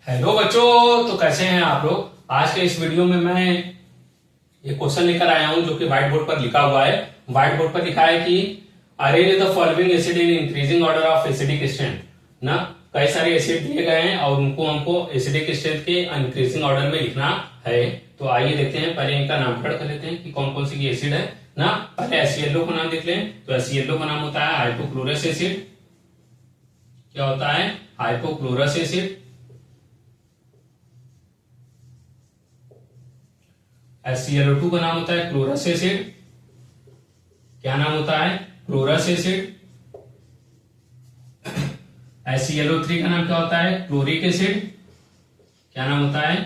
Hello बच्चों, तो कैसे हैं आप लोग। आज के इस वीडियो में मैं एक क्वेश्चन लेकर आया हूं जो कि व्हाइट बोर्ड पर लिखा हुआ है। व्हाइट बोर्ड पर लिखा है कि arrange the following acid in increasing order of acidic strength. ना कई सारे एसिड दिए गए हैं और उनको हमको एसिडिक स्ट्रेंथ के इंक्रीजिंग ऑर्डर में लिखना है। तो आइए देखते हैं, पहले इनका नामकरण कर लेते हैं कि कौन कौन सी एसिड है ना। पहले HClO का नाम देख लें। तो HClO का नाम होता है हाइपोक्लोरस एसिड। क्या होता है? Hypochlorous acid. HClO2 का नाम होता है क्लोरस एसिड। क्या नाम होता है? Chlorous acid. HClO3 का नाम क्या होता है? Chloric acid. क्या नाम होता है?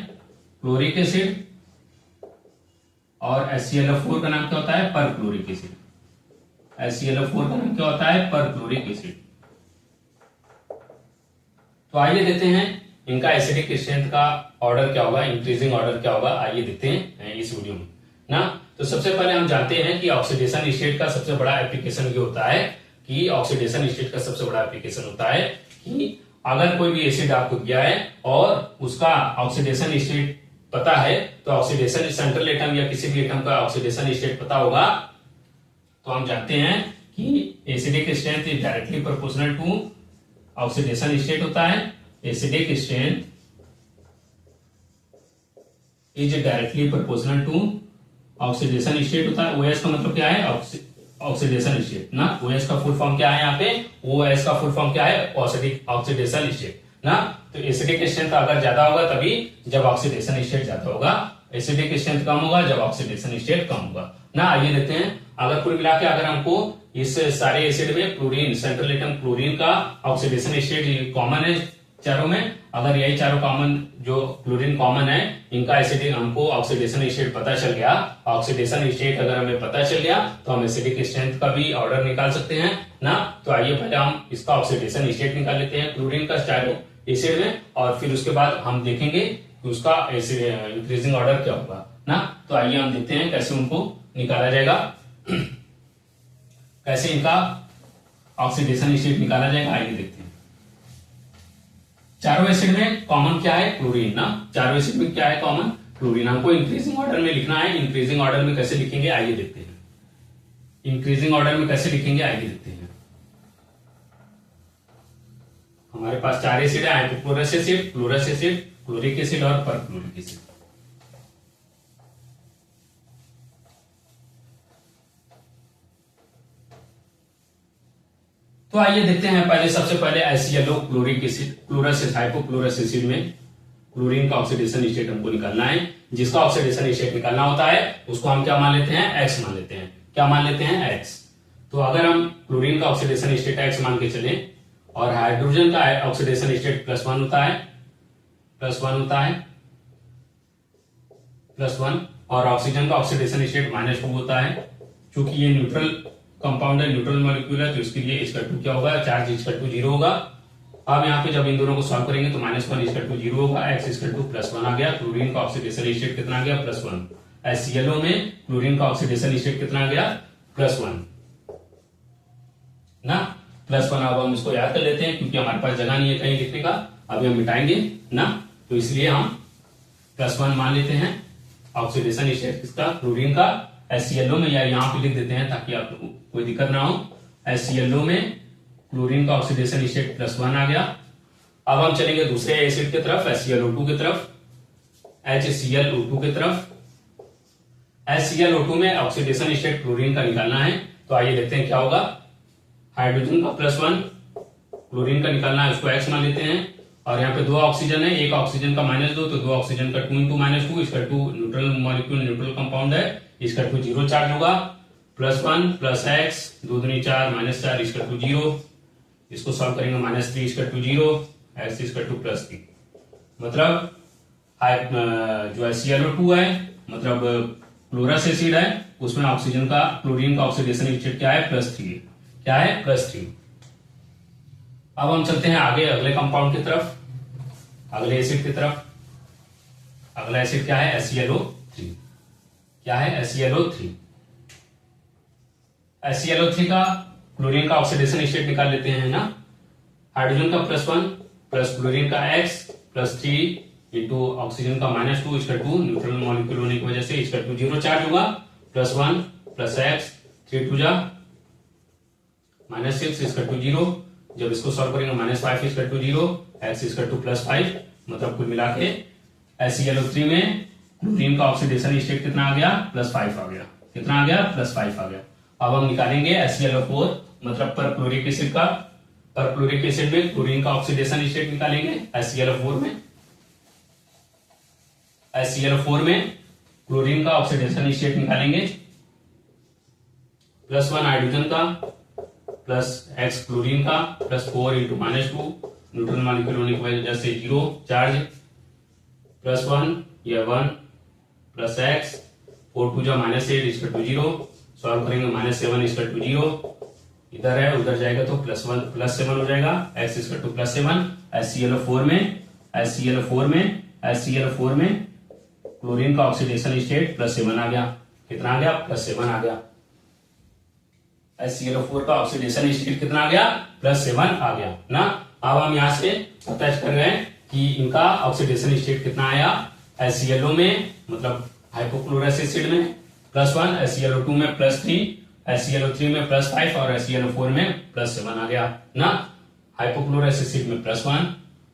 Chloric acid. और HClO4 का नाम क्या होता है? Perchloric acid. HClO4 का नाम क्या होता है? Perchloric acid. तो आइए देखते हैं इनका एसिडिक स्ट्रेंथ का ऑर्डर क्या होगा, इंक्रीजिंग ऑर्डर क्या होगा। आइए देखते हैं इस वीडियो में ना। तो सबसे पहले हम जानते हैं कि ऑक्सीडेशन स्टेट का सबसे बड़ा एप्लीकेशन ये होता है कि ऑक्सीडेशन स्टेट का सबसे बड़ा एप्लीकेशन होता है कि अगर कोई भी एसिड आपको दिया है और उसका ऑक्सीडेशन स्टेट पता है, तो ऑक्सीडेशन सेंट्रल एटम या किसी भी एटम का ऑक्सीडेशन स्टेट पता होगा, तो हम जानते हैं कि acidic strength is directly proportional to oxidation state होता है। Acidic strength is directly proportional to oxidation state होता है। OH का मतलब क्या है? ऑक्सीडेशन स्टेट ना। OH का फुल फॉर्म क्या है यहाँ पे? OH का फुल फॉर्म क्या है? ऑक्सीडेशन स्टेट ना। तो एसिडिक स्ट्रेंथ अगर ज्यादा होगा तभी जब ऑक्सीडेशन स्टेट ज्यादा होगा, एसिडिक स्ट्रेंथ कम होगा जब ऑक्सीडेशन स्टेट कम होगा ना। आइए देखते हैं, अगर कुल मिला के अगर हमको इस सारे एसिड में क्लोरीन, सेंट्रल एटम क्लोरीन का ऑक्सीडेशन स्टेट कॉमन है चारों में, अगर यही चारों कॉमन जो क्लोरीन कॉमन है इनका एसिडिक हमको ऑक्सीडेशन स्टेट पता चल गया, ऑक्सीडेशन स्टेट अगर हमें पता चल गया तो हम एसिडिक स्ट्रेंथ का भी ऑर्डर निकाल सकते हैं ना। तो आइए पहले हम इसका ऑक्सीडेशन स्टेट निकाल लेते हैं क्लोरीन का चारों एसिड में, और फिर उसके बाद हम देखेंगे कि उसका इंक्रीजिंग ऑर्डर क्या होगा ना। तो आइए हम देखते हैं कैसे उनको निकाला जाएगा, कैसे इनका ऑक्सीडेशन स्टेट निकाला जाएगा। आइए देखते हैं। चारों एसिड में कॉमन क्या है? क्लोरीन ना। चारों एसिड में क्या है कॉमन? क्लोरीन। हमको इंक्रीजिंग ऑर्डर में लिखना है। इंक्रीजिंग ऑर्डर में कैसे लिखेंगे आइए देखते हैं। इंक्रीजिंग ऑर्डर में कैसे लिखेंगे आइए देखते हैं। हमारे पास चार एसिड है, hypochlorous acid, chlorous acid, chloric acid और परक्लोरिक एसिड। तो आइए देखते हैं, पहले सबसे पहले HClO chloric acid, chlorous hypochlorous acid में क्लोरीन का ऑक्सीडेशन स्टेट हमको निकालना है। जिसका ऑक्सीडेशन स्टेट निकालना होता है उसको हम क्या मान लेते हैं? X मान लेते हैं। क्या मान लेते हैं? X। तो अगर हम क्लोरीन का ऑक्सीडेशन स्टेट X मान के चले और हाइड्रोजन का ऑक्सीडेशन स्टेट +1 होता है, +1 होता है, +1, और ऑक्सीजन का ऑक्सीडेशन स्टेट -2 होता है। क्योंकि ये न्यूट्रल कंपाउंड है, न्यूट्रल मॉलिक्यूल है, तो इसके लिए H2 क्या होगा? चार्ज H2 0 होगा। अब यहाँ पे जब इन दोनों को सॉल्व करेंगे तो -1 H2 0 होगा, X +1 आ गया। क्लोरीन का ऑक्सीडेशन स्टेट कितना आ गया? +1। HClO में क्लोरीन का ऑक्सीडेशन स्टेट कितना आ गया? +1 ना, +1। अब हम इसको याद कर लेते हैं क्योंकि हमारे पास जगह नहीं है कहीं लिखने का, अभी हम मिटाएंगे ना, तो इसलिए हम +1 मान लेते हैं ऑक्सीडेशन स्टेट किसका? क्लोरीन का। HClO में या यहाँ पे लिख देते हैं ताकि आपको कोई दिक्कत ना हो। HClO में क्लोरीन का ऑक्सीडेशन स्टेट +1 आ गया। अब हम चलेंगे दूसरे एसिड की तरफ, HClO2 की तरफ, HClO2 की तरफ। HClO2 में ऑक्सीडेशन स्टेट क्लोरीन का निकालना है। तो आइए देखते हैं क्या होगा। हाइड्रोजन का +1, क्लोरीन का निकालना है, उसको X मान लेते हैं। और यहाँ पे 2 ऑक्सीजन है, एक ऑक्सीजन का -2, तो 2 ऑक्सीजन का 2 × -2, इसका 2 न्यूट्रल मॉलिक्यूल, न्यूट्रल कंपाउंड है, इसका 2 0 चार्ज होगा। +1 + X 2 दूनी 4 -4, इसका 2 0, इसको सॉल्व करेंगे -3, इसका 2 0, X इसका 2 +3। मतलब जो HClO2 है मतलब क्लोरस एसिड है, उसमें ऑक्सीजन का, क्लोरीन का ऑक्सीडेशन स्टेट क्या है? +3 है। क्या है? +3। अब हम चलते हैं आगे अगले कंपाउंड की तरफ, अगले एसिड की तरफ। अगला एसिड क्या है? HClO3। क्या है? HClO3। HClO3 का क्लोरीन का ऑक्सीडेशन स्टेट निकाल लेते हैं ना। हाइड्रोजन का +1 प्लस क्लोरीन का X प्लस 3 इंटू ऑक्सीजन का -2 इक्वल टू न्यूट्रल मॉलिक्यूल होने की वजह से इक्वल टू 0 चार्ज होगा, +1 प्लस एक्स 3 टू जा -6 इक्वल टू 0। जब इसको सॉल्व करेंगे -5 equal to 0, X equal to +5, मतलब कुल मिला के HClO3 में क्लोरीन का ऑक्सीडेशन स्टेट कितना आ गया, +5 आ गया। कितना आ गया, +5 आ गया। अब हम निकालेंगे HClO4, मतलब पर क्लोरिक एसिड का, पर क्लोरिक एसिड में क्लोरीन का ऑक्सीडेशन स्टेट निकालेंगे HClO4 में। HClO4 में क्लोरीन का ऑक्सीडेशन स्टेट निकालेंगे, +1 हाइड्रोजन का प्लस एक्स क्लोरीन का प्लस 4 इंटू -2 न्यूट्रल मॉलिक्यूल होने की वजह से 0 चार्ज, +1 या 1 प्लस एक्स 4 टू जा -8 इक्वल टू 0। सॉल्व करेंगे -7 इक्वल टू 0, इधर है उधर जाएगा तो +1 +7 हो जाएगा, x इक्वल टू +7। HClO4 में क्लोरीन का ऑक्सीडेशन स्टेट +7 आ गया। कितना आ गया, +7 आ गया। HClO4 का ऑक्सीडेशन स्टेट कितना आ गया, +7 आ गया ना। अब हम यहां से पता कर रहे हैं कि इनका ऑक्सीडेशन स्टेट कितना आया। HClO में मतलब हाइपोक्लोरस एसिड में +1, HClO2 में +3, HClO3 में +5 और HClO4 में +7 आ गया ना। हाइपोक्लोरस एसिड में +1,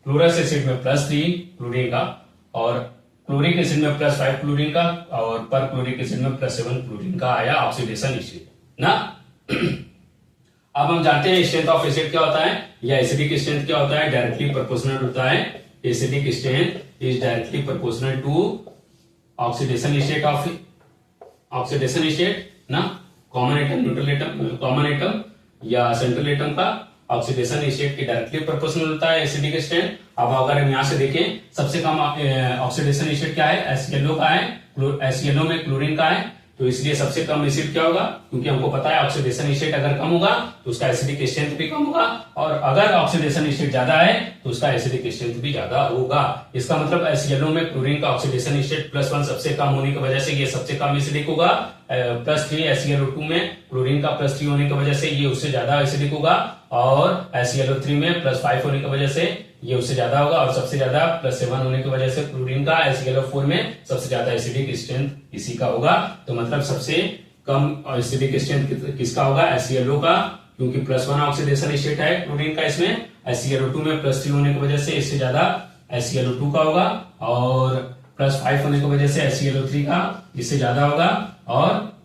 क्लोरस एसिड में +3 क्लोरीन का, और क्लोरिक एसिड में +5 क्लोरीन का, और पर क्लोरिक एसिड में +7 क्लोरीन का आया ऑक्सीडेशन स्टेट ना। अब हम जानते हैं स्ट्रेंथ ऑफ एसिड क्या होता है, या एसिडिक स्ट्रेंथ क्या होता है, डायरेक्टली प्रोपोर्शनल होता है। Acidic strength is directly proportional to oxidation state ना। Common atom, neutral atom, common atom या सेंट्रल एटम का ऑक्सीडेशन स्टेट की डायरेक्टली प्रोपोर्शनल होता है एसिडिक स्ट्रेंथ। अब अगर हम यहां से देखें सबसे कम ऑक्सीडेशन स्टेट क्या है, HClO का है, HClO में क्लोरीन का है, तो इसलिए सबसे कम एसिड क्या होगा, क्योंकि हमको पता है ऑक्सीडेशन स्टेट अगर कम होगा तो उसका एसिडिक स्ट्रेंथ भी कम होगा, और अगर ऑक्सीडेशन स्टेट ज्यादा है तो उसका एसिडिक स्ट्रेंथ भी ज्यादा होगा। इसका मतलब HClO में क्लोरीन का ऑक्सीडेशन स्टेट +1 सबसे कम होने की वजह से ये सबसे कम एसिडिक होगा। +3 HClO2 में क्लोरीन का +3 होने की वजह से ये उससे ज्यादा एसिडिक होगा, और HClO3 में +5 होने की वजह से ये उससे ज्यादा होगा, और सबसे ज्यादा +7 होने की वजह से क्लोरीन का HClO4 में सबसे ज्यादा एसिडिक स्ट्रेंथ इसी का होगा। तो मतलब सबसे कम एसिडिक स्ट्रेंथ किसका होगा, HClO का, क्योंकि +1 ऑक्सीडेशन स्टेट है क्लोरीन का इसमें। HClO2 में +3 होने की वजह से इससे ज्यादा HClO2 का होगा, और +5 होने की वजह से HClO3 का इससे ज्यादा होगा, और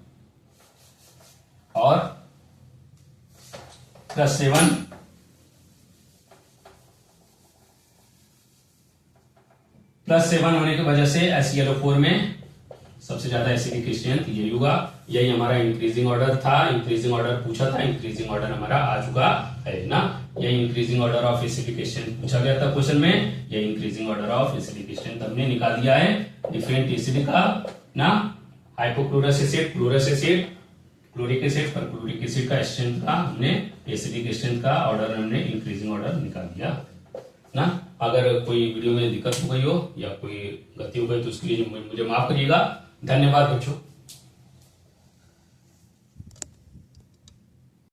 +7 होने की वजह से HClO4 में सबसे ज्यादा एसिडिक स्ट्रेंथ यही होगा। यही हमारा इंक्रीजिंग ऑर्डर था, इंक्रीजिंग ऑर्डर पूछा था, इंक्रीजिंग ऑर्डर हमारा आ चुका है ना। यही increasing order of acidic strength पूछा गया था क्वेश्चन में, यही increasing order of acidic strength हमने निकाल दिया है। डिफरेंट एसिड का ना, hypochlorous acid, chlorous acid, chloric acid, perchloric acid का स्ट्रेंथ का हमने एसिडिक स्ट्रेंथ का ऑर्डर हमने इंक्रीजिंग ऑर्डर निकाल दिया ना। अगर कोई वीडियो में दिक्कत हो गई हो या कोई गलती हो गई तो उसके लिए मुझे माफ करिएगा। धन्यवाद बच्चों।